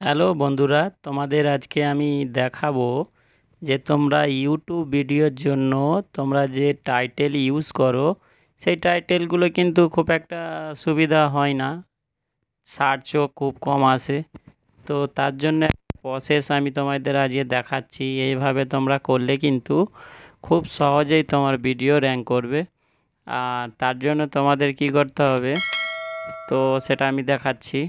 Hello বন্ধুরা, তোমাদের আজকে আমি দেখাবো যে তোমরা ইউটিউব ভিডিওর জন্য তোমরা যে টাইটেল ইউজ করো সেই টাইটেলগুলো কিন্তু খুব একটা সুবিধা হয় না, সার্চও খুব কম আসে। তো তার জন্য প্রসেস আমি তোমাদের আজকে দেখাচ্ছি। এইভাবে তোমরা করলে কিন্তু খুব সহজেই তোমার ভিডিও র্যাঙ্ক করবে। আর তার জন্য তোমাদের কি করতে হবে, তো সেটা আমি দেখাচ্ছি।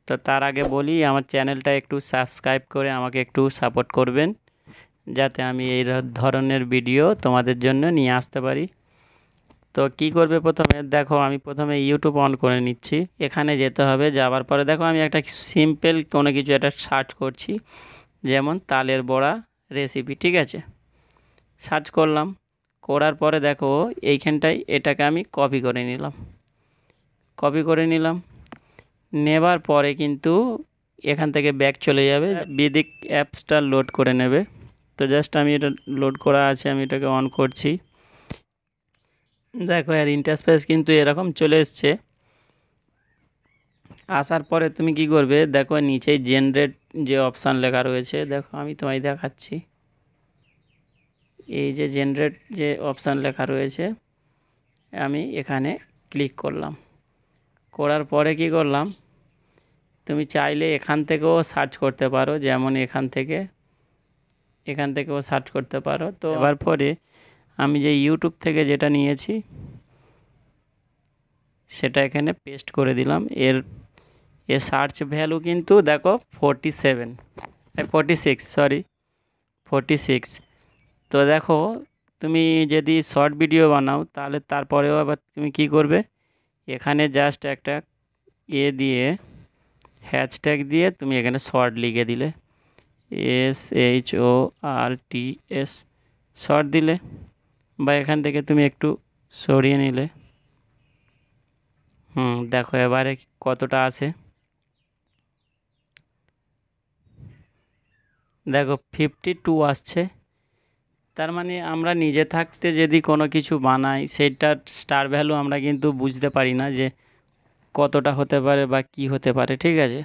তো তার আগে বলি, আমার চ্যানেলটা একটু সাবস্ক্রাইব করে আমাকে একটু সাপোর্ট করবেন, যাতে আমি এই ধরনের ভিডিও তোমাদের জন্য নিয়ে আসতে পারি। তো কি করবে, প্রথমে দেখো আমি প্রথমে ইউটিউব অন করে নিচ্ছি। এখানে যেতে হবে, যাওয়ার পরে দেখো আমি একটা সিম্পল কোনো কিছু একটা সার্চ করছি, যেমন তালের বড়া রেসিপি, ঠিক আছে। সার্চ করলাম, করার পরে দেখো এইখানটায় এটাকে আমি কপি করে নিলাম। নেবার পরে কিন্তু এখান থেকে ব্যাক চলে যাবে, বিদিক অ্যাপসটা লোড করে নেবে। তো জাস্ট আমি এটা লোড করা আছে, আমি এটাকে অন করছি। দেখো এর ইন্টারফেস কিন্তু এরকম চলে এসছে। আসার পরে তুমি কি করবে, দেখো নিচেই জেনারেট যে অপশান লেখা রয়েছে, দেখো আমি তোমায় দেখাচ্ছি। এই যে জেনারেট যে অপশান লেখা রয়েছে, আমি এখানে ক্লিক করলাম। করার পরে কি করলাম, তুমি চাইলে এখান থেকেও সার্চ করতে পারো, যেমন এখান থেকেও সার্চ করতে পারো। তো এবার পরে আমি যে ইউটিউব থেকে যেটা নিয়েছি সেটা এখানে পেস্ট করে দিলাম। এর সার্চ ভ্যালু কিন্তু দেখো 46। তো দেখো তুমি যদি শর্ট ভিডিও বানাও তাহলে তারপরেও আবার তুমি কি করবে, এখানে জাস্ট একটা দিয়ে হ্যাশট্যাগ দিয়ে তুমি এখানে শর্ট লিখে দিলে, SHORTS, শর্ট দিলে, বা এখান থেকে তুমি একটু সরিয়ে নিলে। দেখো এবারে কতটা আসে, দেখো 52 আসছে। তার মানে আমরা নিজে থাকতে যদি কোনো কিছু বানাই, সেটার স্টার ভ্যালু আমরা কিন্তু বুঝতে পারি না যে কতটা হতে পারে বা কি হতে পারে, ঠিক আছে।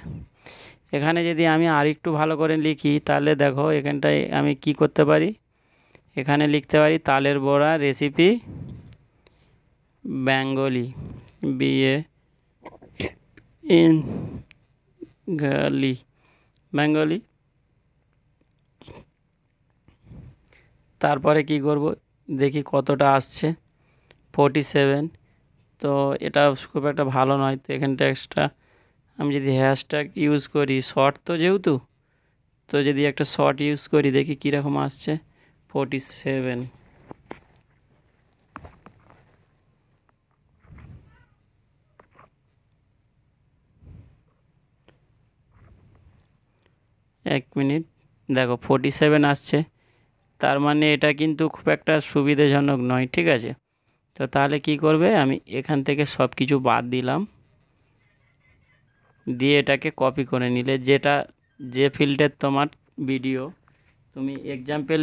এখানে যদি আমি আরেকটু ভালো করে লিখি, তাহলে দেখো এখানটায় আমি কি করতে পারি, এখানে লিখতে পারি তালের বড়া রেসিপি বেঙ্গলি, বিএ ইন গালি বেঙ্গলি। তারপরে কি করব, দেখি কতটা আসছে, 47। তো এটা খুব একটা ভালো নয়, তো এখানটা এক্সট্রা আমি যদি হ্যাশট্যাগ ইউজ করি, শর্ট তো যেহেতু, তো যদি একটা শর্ট ইউজ করি দেখি কীরকম আসছে, 47। এক মিনিট, দেখো 47 আসছে। তার মানে এটা কিন্তু খুব একটা সুবিধাজনক নয়, ঠিক আছে। তো তাহলে কি করবে, আমি এখান থেকে সব কিছু বাদ দিলাম, দিয়ে এটাকে কপি করে নিলে, যে ফিল্ডের তোমার ভিডিও, তুমি এক্সাম্পল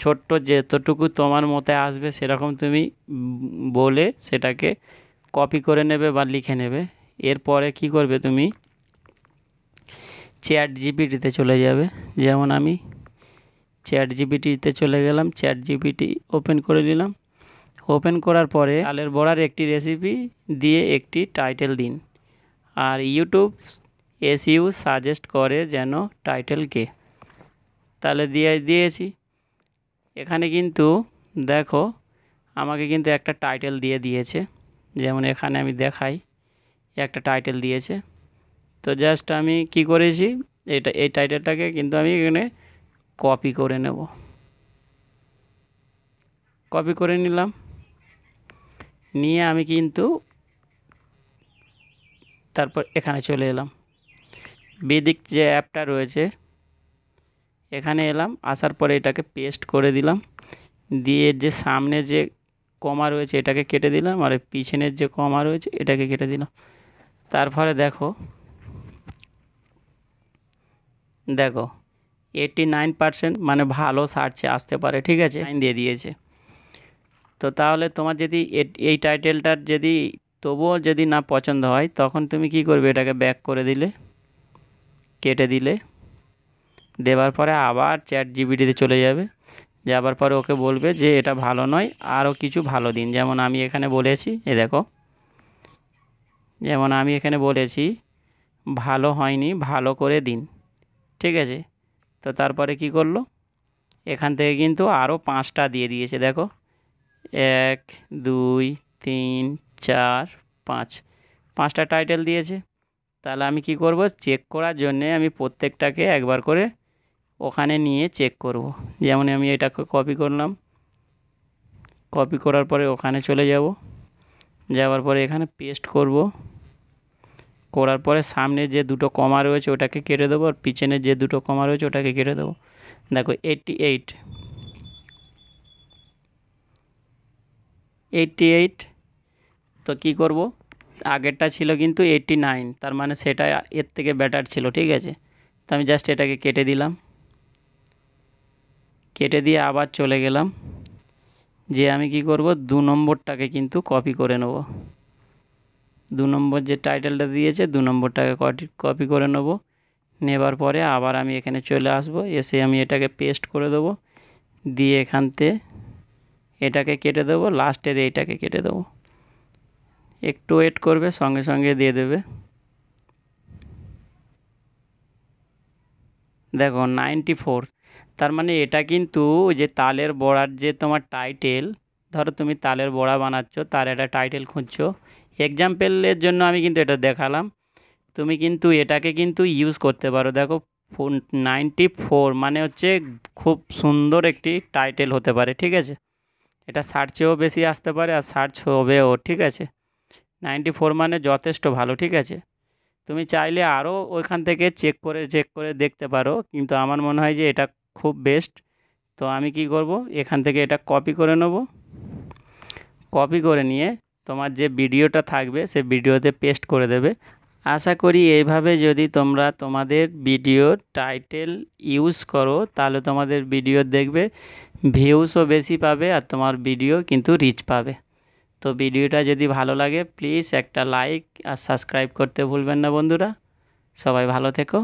ছোট্ট যতটুকু তোমার মতে আসবে সেরকম তুমি বলে সেটাকে কপি করে নেবে বা লিখে নেবে। এরপরে কি করবে, তুমি চ্যাট জিপিটিতে চলে যাবে। যেমন আমি চ্যাট জিপিটিতে চলে গেলাম, চ্যাট জিপিটি ওপেন করে নিলাম। ওপেন করার পরে তালের বড়ার একটি রেসিপি দিয়ে একটি টাইটেল দিন, আর ইউটিউব এসইউ সাজেস্ট করে যেন টাইটেলকে, তাহলে দিয়েছি। এখানে কিন্তু দেখো আমাকে কিন্তু একটা টাইটেল দিয়েছে, যেমন এখানে আমি দেখাই, একটা টাইটেল দিয়েছে। তো জাস্ট আমি কি করেছি, এই টাইটেলটাকে কিন্তু আমি এখানে কপি করে নেব, কপি করে নিলাম। নিয়ে আমি কিন্তু তারপর এখানে চলে এলাম, বেদিক যে অ্যাপটা রয়েছে এখানে এলাম। আসার পরে এটাকে পেস্ট করে দিলাম, দিয়ে যে সামনে যে কমা রয়েছে এটাকে কেটে দিলাম, আর পিছনের যে কমা রয়েছে এটাকে কেটে দিলাম। তারপরে দেখো দেখো 89% মানে ভালো সার্চে আসতে পারে, ঠিক আছে, দিয়ে দিয়েছে। তো তাহলে তোমার যদি এই টাইটেলটার যদি তবুও যদি না পছন্দ হয়, তখন তুমি কি করবে, এটাকে ব্যাক করে দিলে, কেটে দিলে, দেওয়ার পরে আবার ChatGPT-তে চলে যাবে, যাবার পরে ওকে বলবে যে এটা ভালো নয়, আরও কিছু ভালো দিন। যেমন আমি এখানে বলেছি, দেখো, যেমন আমি এখানে বলেছি ভালো হয়নি, ভালো করে দিন, ঠিক আছে। তো তারপরে কি করলো, এখান থেকে কিন্তু আরও 5টা দিয়ে দিয়েছে, দেখো 1 2 3 4 5, 5টা টাইটেল দিয়েছে। তাহলে আমি কি করব, চেক করার জন্যে আমি প্রত্যেকটাকে একবার করে ওখানে নিয়ে চেক করব। যেমন আমি এটাকে কপি করলাম, কপি করার পরে ওখানে চলে যাব, যাওয়ার পরে এখানে পেস্ট করব, করার পরে সামনে যে দুটো কমা রয়েছে ওটাকে কেটে দেবো, আর পিছনে যে দুটো কমা রয়েছে ওটাকে কেটে দেবো। দেখো 88, তো কি করব, আগেরটা ছিল কিন্তু 89, তার মানে সেটা এর থেকে বেটার ছিল, ঠিক আছে। তো আমি জাস্ট এটাকে কেটে দিলাম, কেটে দিয়ে আবার চলে গেলাম, যে আমি কি করব 2 নম্বরটাকে কিন্তু কপি করে নেব। 2 নম্বর যে টাইটেলটা দিয়েছে 2 নম্বরটাকে কপি করে নেব। নেবার পরে আবার আমি এখানে চলে আসব, এসে আমি এটাকে পেস্ট করে দেবো, দিয়ে এখানতে এটাকে কেটে দেবো, লাস্টের এইটাকে কেটে দেবো। একটু ওয়েট করবে, সঙ্গে সঙ্গে দিয়ে দেবে। দেখো 94, তার মানে এটা কিন্তু যে তালের বড়ার যে তোমার টাইটেল, ধরো তুমি তালের বড়া বানাচ্ছ, তার একটা টাইটেল খুঁজছো, এক্সাম্পলের জন্য আমি কিন্তু এটা দেখালাম। তুমি কিন্তু এটাকে কিন্তু ইউজ করতে পারো। দেখো 94 মানে হচ্ছে খুব সুন্দর একটি টাইটেল হতে পারে, ঠিক আছে। এটা সার্চেও বেশি আসতে পারে আর সার্চ হবেও, ঠিক আছে। 94 মানে যথেষ্ট ভালো, ঠিক আছে। তুমি চাইলে আরও ওইখান থেকে চেক করে দেখতে পারো, কিন্তু আমার মনে হয় যে এটা খুব বেস্ট। তো আমি কি করব, এখান থেকে এটা কপি করে নেব, কপি করে নিয়ে তোমার যে ভিডিওটা থাকবে সে ভিডিওতে পেস্ট করে দেবে। আশা করি এইভাবে যদি তোমরা তোমাদের ভিডিওর টাইটেল ইউজ করো, তাহলে তোমাদের ভিডিও দেখবে ভিউসও বেশি পাবে, আর তোমার ভিডিও কিন্তু রিচ পাবে। তো ভিডিওটা যদি ভালো লাগে প্লিজ একটা লাইক আর সাবস্ক্রাইব করতে ভুলবেন না বন্ধুরা। সবাই ভালো থেকো।